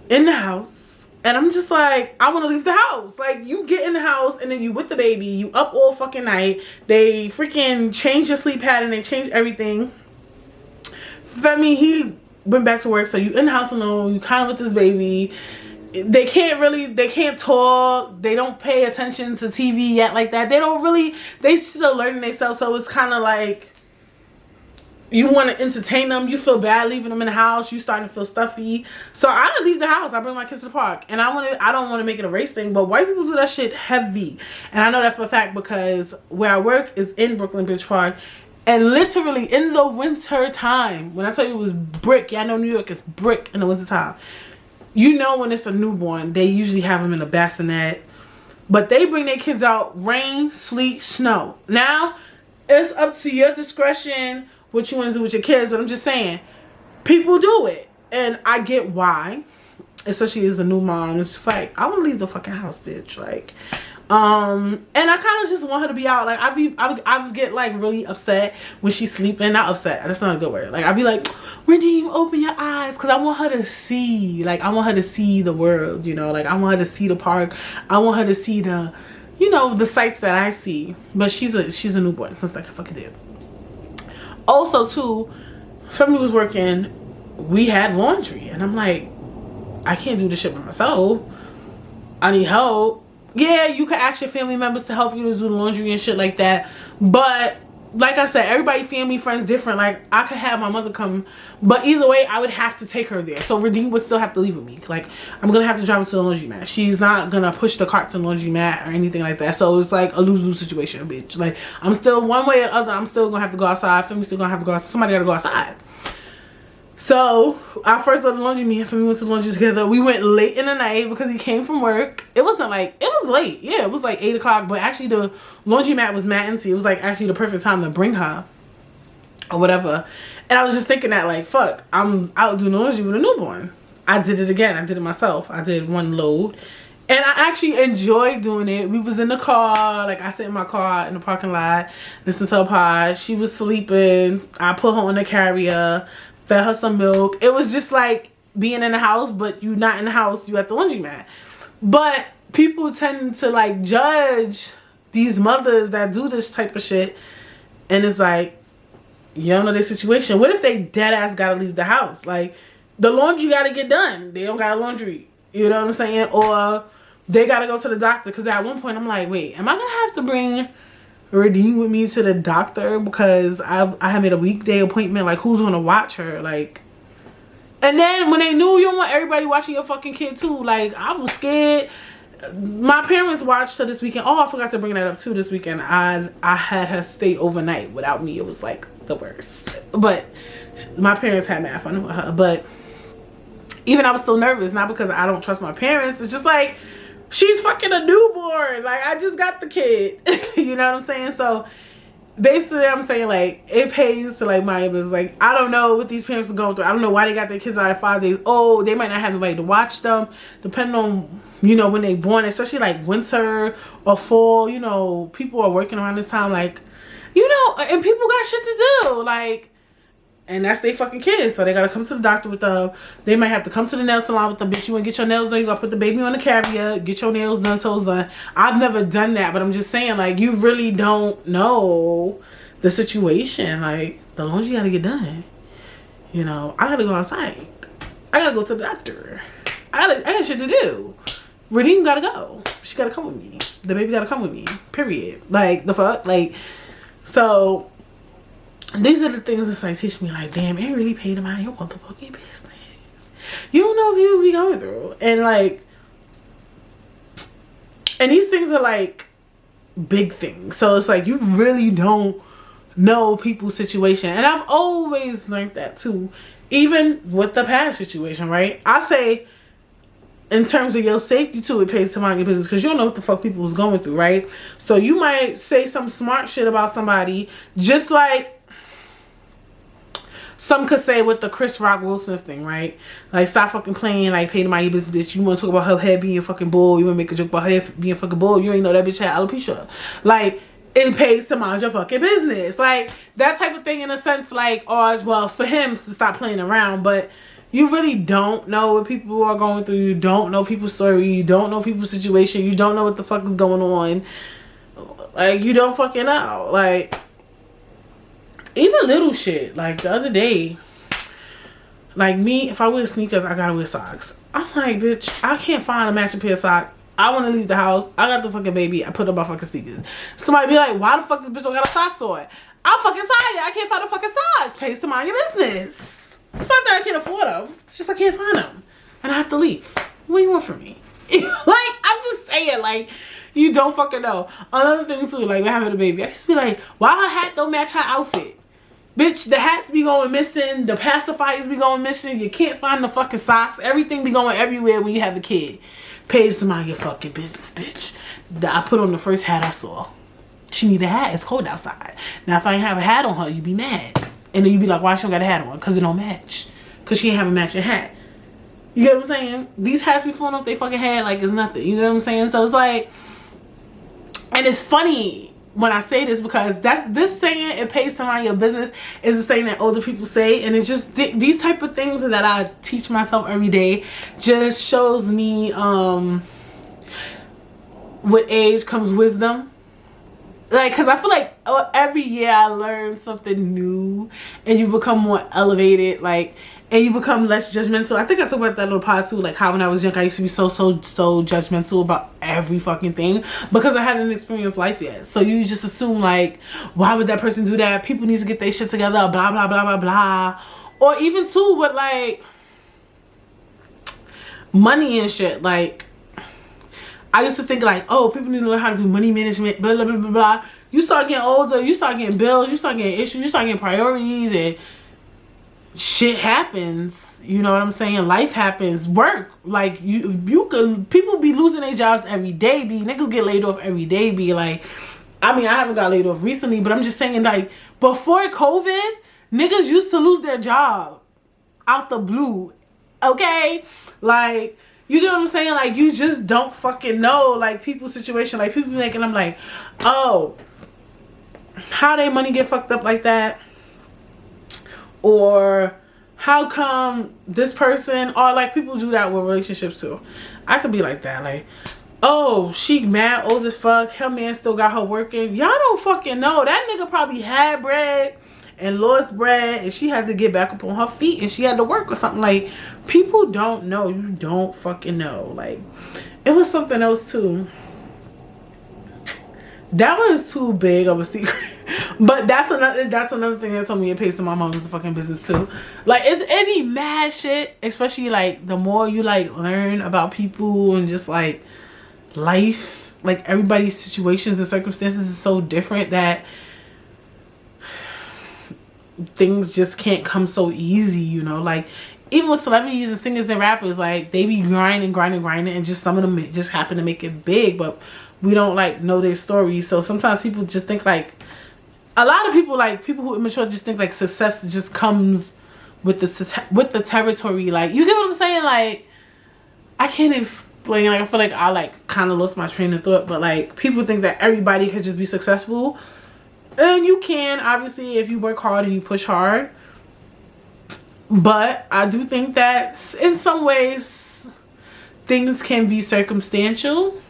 in the house. And I'm just like, I want to leave the house. Like, you get in the house and then you with the baby. You up all fucking night. They freaking change your sleep pattern. They change everything. I mean, he went back to work. So you in the house alone. You kind of with this baby. They can't talk. They don't pay attention to TV yet like that. They still learning themselves. So it's kind of like, you want to entertain them. You feel bad leaving them in the house. You starting to feel stuffy. So I don't leave the house. I bring my kids to the park. And I don't want to make it a race thing, but white people do that shit heavy. And I know that for a fact because where I work is in Brooklyn Beach Park. And literally in the winter time, when I tell you it was brick, yeah, I know New York is brick in the winter time. You know, when it's a newborn, they usually have them in a bassinet. But they bring their kids out rain, sleet, snow. Now, it's up to your discretion what you want to do with your kids, but I'm just saying, people do it. And I get why, especially as a new mom. It's just like, I want to leave the fucking house, bitch. Like, And I kind of just want her to be out. Like I would get like really upset when she's sleeping. Not upset, that's not a good word. Like I'd be like, Redeem, open your eyes, because I want her to see. Like I want her to see the world, you know. Like I want her to see the park. I want her to see the, you know, the sights that I see. But she's a newborn. Looks like a fucking dude. Also too, family was working. We had laundry, and I'm like, I can't do this shit by myself. I need help. Yeah, you can ask your family members to help you to do the laundry and shit like that. But like I said, everybody, family, friends, different. Like I could have my mother come, but either way, I would have to take her there. So Redeem would still have to leave with me. Like I'm gonna have to drive her to the laundromat. She's not gonna push the cart to the laundromat or anything like that. So it's like a lose-lose situation, bitch. Like I'm still, one way or the other, I'm still gonna have to go outside. Family's still gonna have to go outside. Somebody gotta go outside. So I first left the laundry, me and family went to the laundry together. We went late in the night because he came from work. It wasn't like, it was late. Yeah, it was like 8 o'clock. But actually the laundromat was mad empty. It was like actually the perfect time to bring her or whatever. And I was just thinking that like, fuck, I'm out doing laundry with a newborn. I did it again. I did it myself. I did one load. And I actually enjoyed doing it. We was in the car. Like I sit in my car in the parking lot, listen to a pod. She was sleeping. I put her on the carrier, fed her some milk. It was just like being in the house, but you not in the house, you at the laundromat. But people tend to like judge these mothers that do this type of shit, and it's like, you don't know their situation. What if they dead ass gotta leave the house? Like the laundry gotta get done. They don't got a laundry. You know what I'm saying? Or they gotta go to the doctor. Because at one point I'm like, wait, am I gonna have to bring Redeem with me to the doctor because I had made a weekday appointment? Like who's gonna watch her? Like, and then when they knew you don't want everybody watching your fucking kid too, like I was scared. My parents watched her this weekend. Oh, I forgot to bring that up too. This weekend I had her stay overnight without me. It was like the worst. But my parents had mad fun with her. But even I was still nervous, not because I don't trust my parents. It's just like, she's fucking a newborn. Like I just got the kid. You know what I'm saying? So basically I'm saying like it pays to like my business. Like I don't know what these parents are going through. I don't know why they got their kids out at 5 days old. They might not have anybody to watch them, depending on, you know, when they born, especially like winter or fall. You know, people are working around this time, like, you know, and people got shit to do, like, and that's their fucking kids. So they gotta come to the doctor with them. They might have to come to the nail salon with them. Bitch, you wanna get your nails done, you gotta put the baby on the carrier, get your nails done, toes done. I've never done that, but I'm just saying, like, you really don't know the situation. Like, the laundry gotta get done. You know, I gotta go outside. I gotta go to the doctor. I got shit to do. Redeem gotta go. She gotta come with me. The baby gotta come with me. Period. Like, the fuck? Like, so these are the things that's like teach me, like, damn, it really paid to mind your motherfucking business. You don't know what people be going through. And like, and these things are like big things. So it's like you really don't know people's situation. And I've always learned that too. Even with the past situation, right? I say in terms of your safety too, it pays to mind your business, because you don't know what the fuck people was going through, right? So you might say some smart shit about somebody, just like some could say with the Chris Rock Will Smith thing, right? Like, stop fucking playing, like, pay to mind your business, bitch. You want to talk about her head being fucking bull, you want to make a joke about her head being fucking bull, you ain't know that bitch had alopecia. Like, it pays to mind your fucking business. Like, that type of thing, in a sense, like, or as well, for him to stop playing around. But you really don't know what people are going through. You don't know people's story. You don't know people's situation. You don't know what the fuck is going on. Like, you don't fucking know. Like, even little shit. Like, the other day, like, me, if I wear sneakers, I gotta wear socks. I'm like, bitch, I can't find a matching pair of socks. I want to leave the house. I got the fucking baby. I put on my fucking sneakers. Somebody be like, why the fuck this bitch don't got a socks on? I'm fucking tired. I can't find the fucking socks. Pays to mind your business. It's not that I can't afford them. It's just I can't find them. And I have to leave. What do you want from me? Like, I'm just saying, like, you don't fucking know. Another thing too, like, we're having a baby. I used to be like, why her hat don't match her outfit? Bitch, the hats be going missing. The pacifiers be going missing. You can't find the fucking socks. Everything be going everywhere when you have a kid. Pays to mind your fucking business, bitch. I put on the first hat I saw. She need a hat. It's cold outside. Now, if I ain't have a hat on her, you be mad. And then you be like, why she don't got a hat on? Because it don't match. Because she ain't have a matching hat. You get what I'm saying? These hats be falling off they fucking head like it's nothing. You know what I'm saying? So it's like, And it's funny when I say this, because this saying, it pays to mind your business, is the saying that older people say. And it's just these type of things that I teach myself every day just shows me with age comes wisdom. Like, because I feel like every year I learn something new and you become more elevated, like, and you become less judgmental. I think I talked about that little part too, like how when I was young I used to be so judgmental about every fucking thing because I hadn't experienced life yet. So you just assume like, why would that person do that? People need to get their shit together, blah blah blah blah blah. Or even too with like money and shit. Like, I used to think like, oh, people need to learn how to do money management, blah blah blah blah blah. You start getting older, you start getting bills, you start getting issues, you start getting priorities, and shit happens. You know what I'm saying? Life happens. Work. Like, you could, people be losing their jobs every day. Be niggas get laid off every day. Be like, I mean, I haven't got laid off recently, but I'm just saying, like, before COVID, niggas used to lose their job out the blue. Okay? Like, you get what I'm saying? Like, you just don't fucking know, like, people's situation. Like, people be making them like, oh, how they money get fucked up like that? Or how come this person, or like people do that with relationships too. I could be like that, like, oh, she mad old as fuck, her man still got her working. Y'all don't fucking know. That nigga probably had bread and lost bread and she had to get back up on her feet and she had to work or something. Like, people don't know. You don't fucking know. Like, it was something else too. That was too big of a secret. But that's another thing that told me it pays to my mom's fucking business too. Like, it's any mad shit, especially like the more you like learn about people and just like life, like everybody's situations and circumstances is so different that things just can't come so easy, you know. Like, even with celebrities and singers and rappers, like, they be grinding and just some of them just happen to make it big, but we don't like know their story. So sometimes people just think like, a lot of people, like people who are immature, just think like success just comes with the territory. Like, you get what I'm saying? Like, I can't explain. Like, I feel like I like kind of lost my train of thought, but like people think that everybody could just be successful, and you can, obviously, if you work hard and you push hard. But I do think that in some ways things can be circumstantial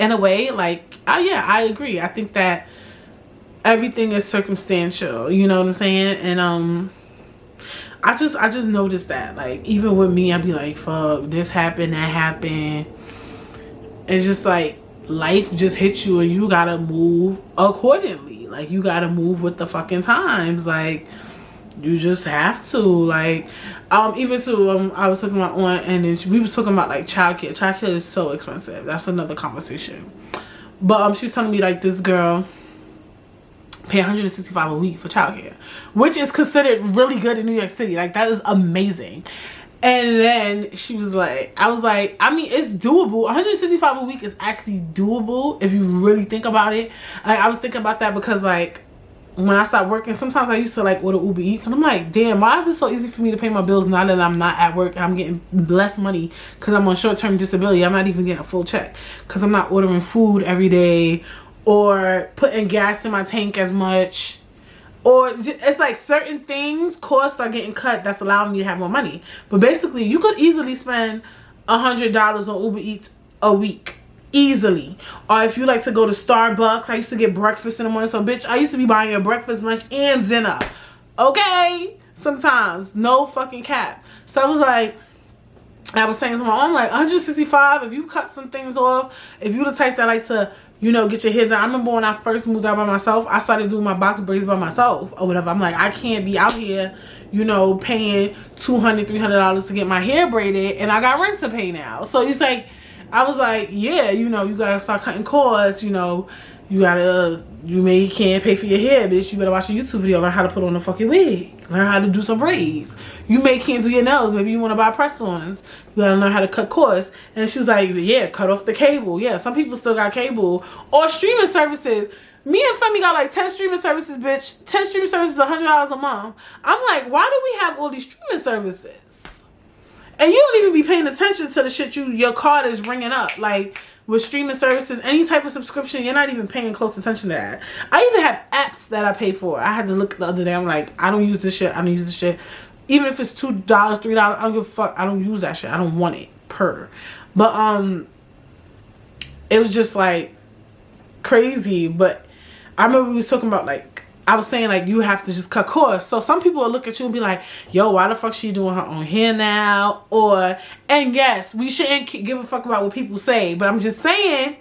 in a way. Like, yeah, I agree. I think that everything is circumstantial, you know what I'm saying? And I just noticed that, like, even with me, I'd be like, fuck, this happened, that happened. It's just like life just hits you and you gotta move accordingly. Like, you gotta move with the fucking times. Like, you just have to. Like, even to I was talking about one, and then we was talking about like childcare. Childcare is so expensive. That's another conversation. But she was telling me like this girl pay $165 a week for childcare, which is considered really good in New York City. Like, that is amazing. And then she was like, I was like, I mean, it's doable. $165 a week is actually doable if you really think about it. Like, I was thinking about that because like when I stopped working, sometimes I used to like order Uber Eats, and I'm like, damn, why is it so easy for me to pay my bills now that I'm not at work and I'm getting less money because I'm on short-term disability? I'm not even getting a full check because I'm not ordering food every day or putting gas in my tank as much. Or it's like certain things, costs are getting cut that's allowing me to have more money. But basically, you could easily spend $100 on Uber Eats a week. Easily. Or if you like to go to Starbucks, I used to get breakfast in the morning. So bitch, I used to be buying your breakfast, lunch, and dinner. Okay? Sometimes. No fucking cap. So I was like, I was saying to my mom, like, 165, if you cut some things off, if you the type that like to, you know, get your hair done. I remember when I first moved out by myself, I started doing my box braids by myself or whatever. I'm like, I can't be out here, you know, paying $200, $300 to get my hair braided, and I got rent to pay now. So it's like, I was like, yeah, you know, you gotta start cutting costs, you know, you can't pay for your hair, bitch. You better watch a YouTube video, learn how to put on a fucking wig, learn how to do some braids. You can't do your nails, maybe you want to buy press-ons. You gotta learn how to cut costs. And she was like, yeah, cut off the cable. Yeah, some people still got cable. Or streaming services. Me and Femi got like 10 streaming services, bitch. 10 streaming services, $100 a month. I'm like, why do we have all these streaming services? And you don't even be paying attention to the shit your card is ringing up. Like, with streaming services, any type of subscription, you're not even paying close attention to that. I even have apps that I pay for. I had to look the other day. I'm like, I don't use this shit. I don't use this shit. Even if it's $2, $3, I don't give a fuck. I don't use that shit. I don't want it. But it was just like crazy. But I remember we was talking about, like, I was saying, like, you have to just cut costs. So some people will look at you and be like, yo, why the fuck she doing her own hair now? And yes, we shouldn't give a fuck about what people say. But I'm just saying,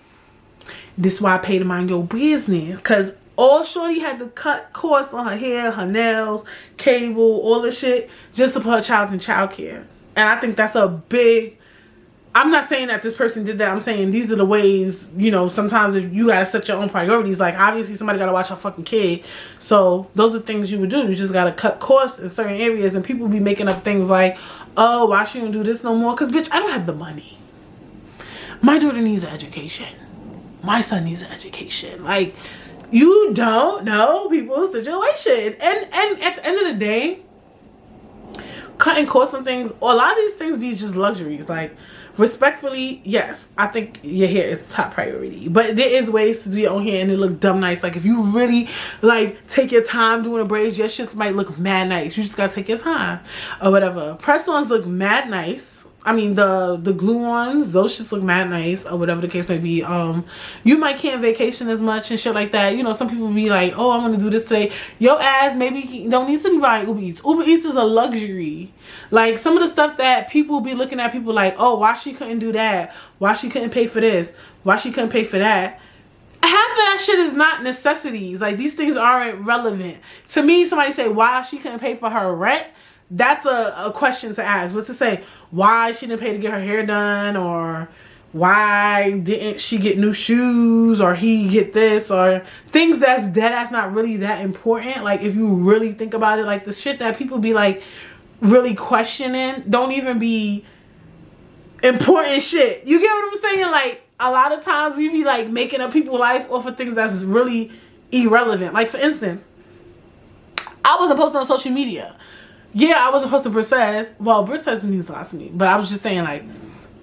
this is why I pay to mind your business. Because all shorty had to cut costs on her hair, her nails, cable, all the shit, just to put her child in childcare. And I think that's a big... I'm not saying that this person did that. I'm saying these are the ways, you know, sometimes if you gotta set your own priorities. Like, obviously somebody gotta watch her fucking kid. So those are things you would do. You just gotta cut costs in certain areas. And people be making up things like, oh, why she don't do this no more? Because, bitch, I don't have the money. My daughter needs an education. My son needs an education. Like, you don't know people's situation. And at the end of the day, cutting costs on things, a lot of these things be just luxuries. Like, respectfully, yes, I think your hair is top priority. But there is ways to do your own hair and it look dumb nice. Like, if you really, like, take your time doing a braids, your shits might look mad nice. You just gotta take your time or whatever. Press-ons look mad nice. I mean, the glue ones, those shits look mad nice or whatever the case may be. You might can't vacation as much and shit like that. You know, some people be like, oh, I'm gonna do this today. Your ass maybe don't need to be buying Uber Eats. Uber Eats is a luxury. Like, some of the stuff that people be looking at, people like, oh, why she couldn't do that? Why she couldn't pay for this? Why she couldn't pay for that? Half of that shit is not necessities. Like, these things aren't relevant. To me, somebody say, why she couldn't pay for her rent? That's a question to ask. What's to say why she didn't pay to get her hair done, or why didn't she get new shoes, or he get this, or things that's not really that important. Like, if you really think about it, like, the shit that people be like really questioning don't even be important shit. You get what I'm saying? Like, a lot of times we be like making up people's life off of things that's really irrelevant. Like, for instance, I wasn't posting on social media. Yeah, I wasn't posting Britt Says. Well, Britt Says means a lot to me. But I was just saying, like,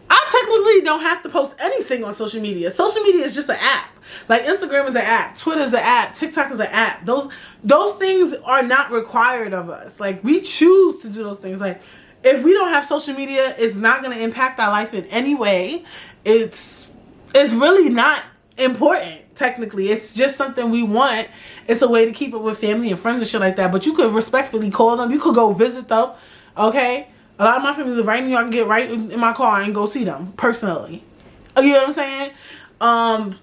I technically don't have to post anything on social media. Social media is just an app. Like, Instagram is an app. Twitter is an app. TikTok is an app. Those things are not required of us. Like, we choose to do those things. Like, if we don't have social media, it's not going to impact our life in any way. It's really not important. Technically, it's just something we want. It's a way to keep up with family and friends and shit like that. But you could respectfully call them. You could go visit them. Okay, a lot of my family live right in New York. I can get right in my car and go see them personally. You know what I'm saying?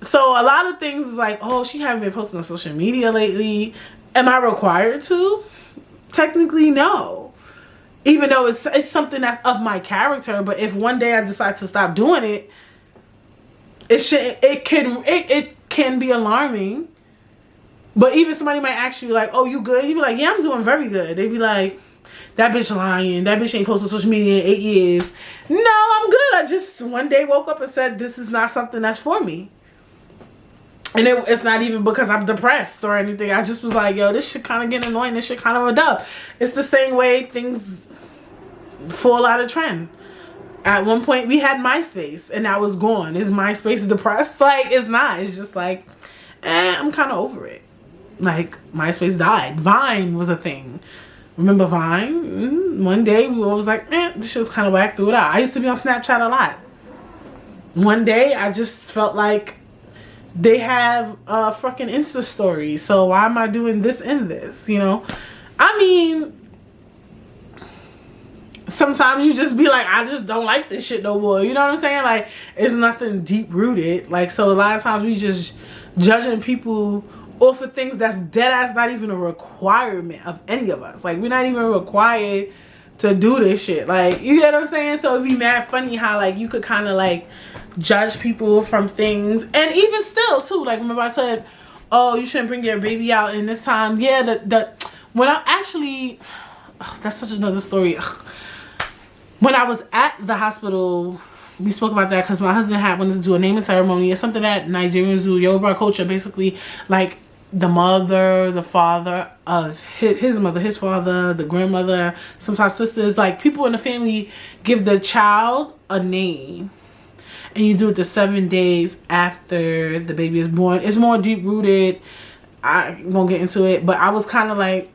So a lot of things is like, oh, she haven't been posting on social media lately. Am I required to? Technically, no. Even though it's something that's of my character. But if one day I decide to stop doing it, it can be alarming. But even somebody might ask you like, oh, you good? You be like, yeah, I'm doing very good. They be like, that bitch lying. That bitch ain't posted on social media in 8 years. No, I'm good. I just one day woke up and said, this is not something that's for me. And it's not even because I'm depressed or anything. I just was like, yo, this shit kind of getting annoying. This shit kind of a dub. It's the same way things fall out of trend. At one point, we had MySpace, and that was gone. Is MySpace depressed? Like, it's not. It's just like, I'm kind of over it. Like, MySpace died. Vine was a thing. Remember Vine? One day, we all was like, this shit's kind of whack, threw it out. I used to be on Snapchat a lot. One day, I just felt like they have a fucking Insta story. So why am I doing this and this, you know? I mean, sometimes you just be like, I just don't like this shit no more. You know what I'm saying? Like, it's nothing deep rooted. Like, so a lot of times we just judging people off of things that's dead ass not even a requirement of any of us. Like, we're not even required to do this shit. Like, you get what I'm saying? So it'd be mad funny how, like, you could kind of, like, judge people from things. And even still, too, like, remember I said, oh, you shouldn't bring your baby out in this time. Yeah, when I actually, that's such another story. When I was at the hospital, we spoke about that because my husband wanted to do a naming ceremony. It's something that Nigerians do, Yoruba culture, basically, like, the mother, the father of his mother, his father, the grandmother, sometimes sisters, like people in the family give the child a name. And you do it the 7 days after the baby is born. It's more deep rooted. I won't get into it, but I was kind of like,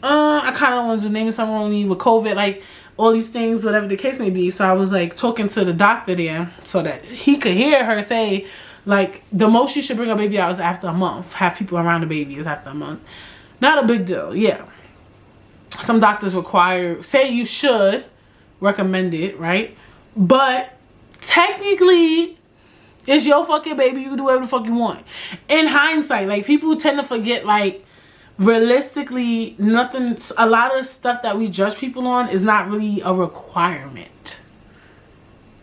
I kind of want to do naming ceremony with COVID, like all these things, whatever the case may be. So I was like talking to the doctor there so that he could hear her say, like, the most you should bring a baby out is after a month. Have people around the baby is after a month. Not a big deal, yeah. Some doctors say you should recommend it, right? But technically, it's your fucking baby. You can do whatever the fuck you want. In hindsight, like, people tend to forget, like, realistically, a lot of stuff that we judge people on is not really a requirement.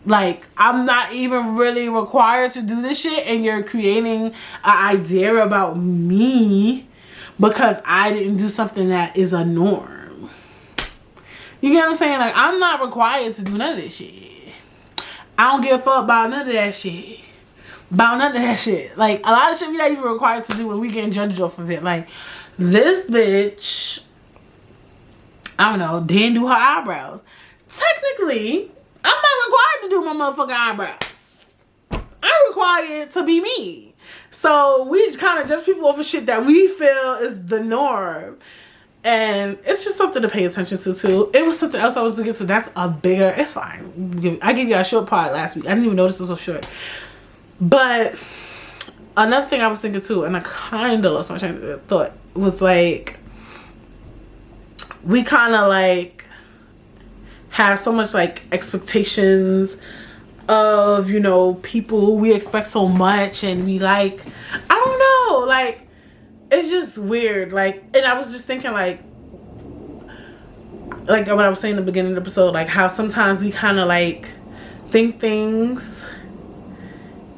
Like, I'm not even really required to do this shit, and you're creating an idea about me because I didn't do something that is a norm. You get what I'm saying? Like, I'm not required to do none of this shit. I don't give a fuck about none of that shit. Like, a lot of shit we not even required to do when we getting judged off of it. Like, this bitch, I don't know, didn't do her eyebrows. Technically, I'm not required to do my motherfucking eyebrows. I'm required to be me. So we kind of judge people off of shit that we feel is the norm. And it's just something to pay attention to too. It was something else I was to get to. That's a bigger, it's fine. I gave you a short part last week. I didn't even notice it was so short. But another thing I was thinking too, and I kind of lost my train of thought, was like, we kind of like have so much like expectations of, you know, people. We expect so much, and we like, I don't know, like, it's just weird. Like, and I was just thinking like what I was saying in the beginning of the episode, like how sometimes we kind of like think things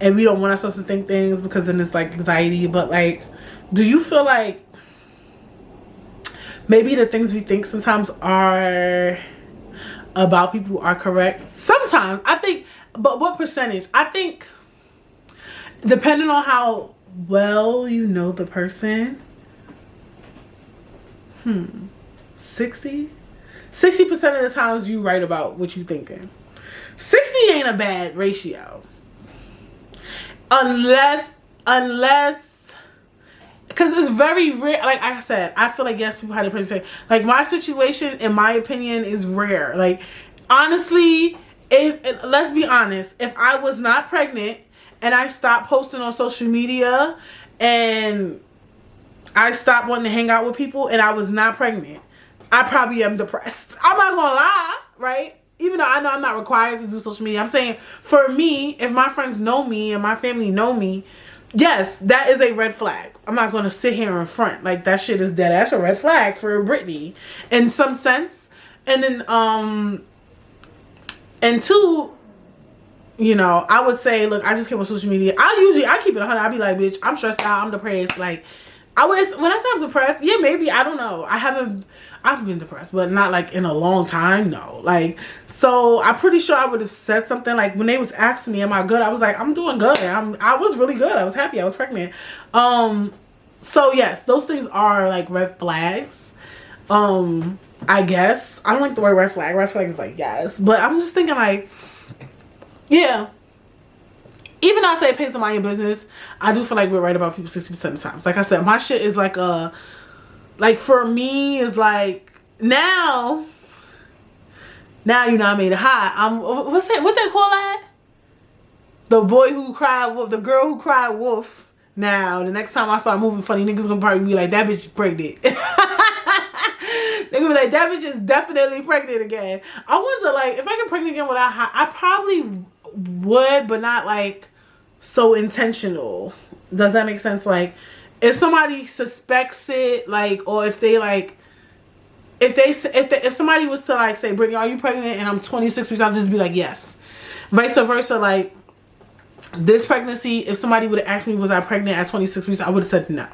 and we don't want ourselves to think things because then it's like anxiety. But like, do you feel like maybe the things we think sometimes are about people are correct? Sometimes, I think, but what percentage? I think depending on how well you know the person, 60% of the times you right about what you thinking. 60 ain't a bad ratio. Unless, because it's very rare. Like I said, I feel like, yes, people had to say, like, my situation, in my opinion, is rare. Like, honestly, let's be honest, if I was not pregnant and I stopped posting on social media and I stopped wanting to hang out with people and I was not pregnant, I probably am depressed. I'm not gonna lie, right? Even though I know I'm not required to do social media, I'm saying for me, if my friends know me and my family know me, yes, that is a red flag. I'm not gonna sit here in front. Like, that shit is dead. That's a red flag for Brittany in some sense. And then, and two, you know, I would say, look, I just came on social media. I keep it 100. I'd be like, bitch, I'm stressed out. I'm depressed. Like, when I say I'm depressed, yeah, maybe, I don't know. I've been depressed, but not like in a long time, no. Like, so I'm pretty sure I would have said something like, when they was asking me, am I good? I was like, I'm doing good. I was really good. I was happy. I was pregnant. So yes, those things are like red flags. I guess. I don't like the word red flag. Red flag is like, yes. But I'm just thinking like, yeah. Even though I say it pays to mind your business, I do feel like we're right about people 60% of the times. Like I said, my shit is like for me, is like, now, you know, I made it hot. What they call that? The boy who cried wolf, the girl who cried wolf. Now, the next time I start moving funny, niggas gonna probably be like, that bitch pregnant. They gonna be like, that bitch is definitely pregnant again. I wonder, like, if I get pregnant again without I probably would, but not like so intentional. Does that make sense? Like, if somebody suspects it, like, or if they like, if somebody was to like say, Brittany, are you pregnant? And I'm 26 weeks, I'll just be like, yes. Vice versa, like, this pregnancy, if somebody would have asked me, was I pregnant at 26 weeks, I would have said no.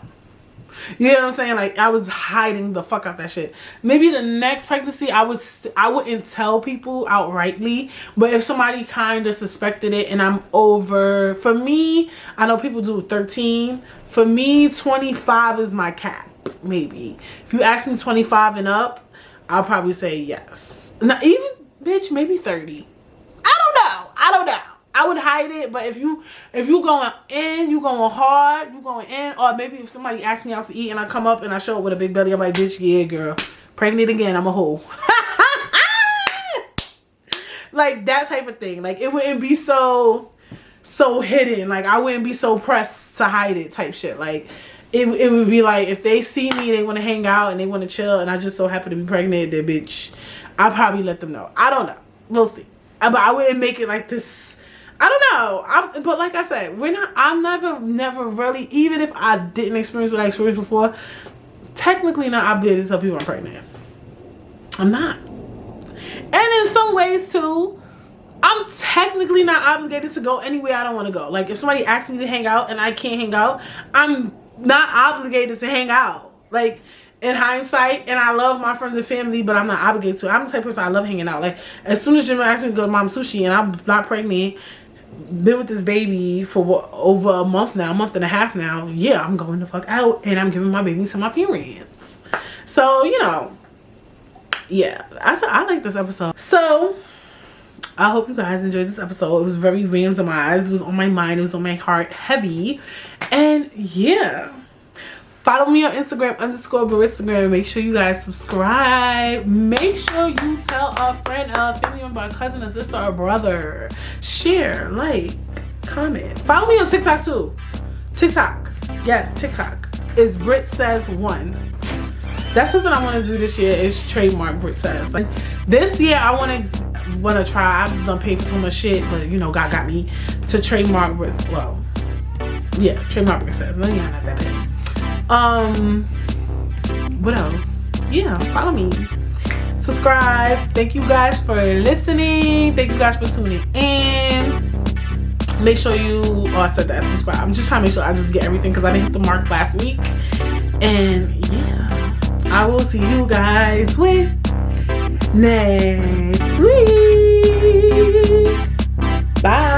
You know what I'm saying? Like, I was hiding the fuck out that shit. Maybe the next pregnancy, I wouldn't tell people outrightly. But if somebody kind of suspected it and I'm over, for me, I know people do 13. For me, 25 is my cap, maybe. If you ask me 25 and up, I'll probably say yes. Not even, bitch, maybe 30. I don't know. I would hide it, but if you going in, you going hard, you going in, or maybe if somebody asks me out to eat and I come up and I show up with a big belly, I'm like, bitch, yeah, girl, pregnant again, I'm a hoe. Like, that type of thing. Like, it wouldn't be so hidden. Like, I wouldn't be so pressed to hide it type shit. Like, it would be like, if they see me, they want to hang out and they want to chill, and I just so happen to be pregnant, then bitch, I'll probably let them know. I don't know. We'll see. But I wouldn't make it like this. I don't know. But like I said, I'm never really, even if I didn't experience what I experienced before, technically not obligated to tell people I'm pregnant. I'm not. And in some ways too, I'm technically not obligated to go anywhere I don't want to go. Like, if somebody asks me to hang out and I can't hang out, I'm not obligated to hang out. Like, in hindsight, and I love my friends and family, but I'm not obligated to. I'm the type of person, I love hanging out. Like, as soon as Jimmy asked me to go to Mom Sushi and I'm not pregnant, been with this baby for over a month now, a month and a half now, yeah, I'm going the fuck out and I'm giving my baby to my parents. So, you know, yeah, I like this episode. So I hope you guys enjoyed this episode. It was very randomized. It was on my mind. It was on my heart, heavy. And yeah, follow me on Instagram _Britt. Make sure you guys subscribe. Make sure you tell a friend, a family member, a cousin, a sister, or brother. Share, like, comment. Follow me on TikTok too. TikTok. Yes, TikTok. Is Britt Says 1. That's something I want to do this year, is trademark Britt Says. Like, this year I want to try. I've done paid for so much shit, but you know, God got me to trademark Britt. Well, yeah, trademark Britt Says. No, yeah, not that bad. What else? Yeah, follow me, subscribe. Thank you guys for listening. Thank you guys for tuning in. Make sure you, oh, I said that, subscribe. I'm just trying to make sure I just get everything because I didn't hit the mark last week. And yeah, I will see you guys with next week.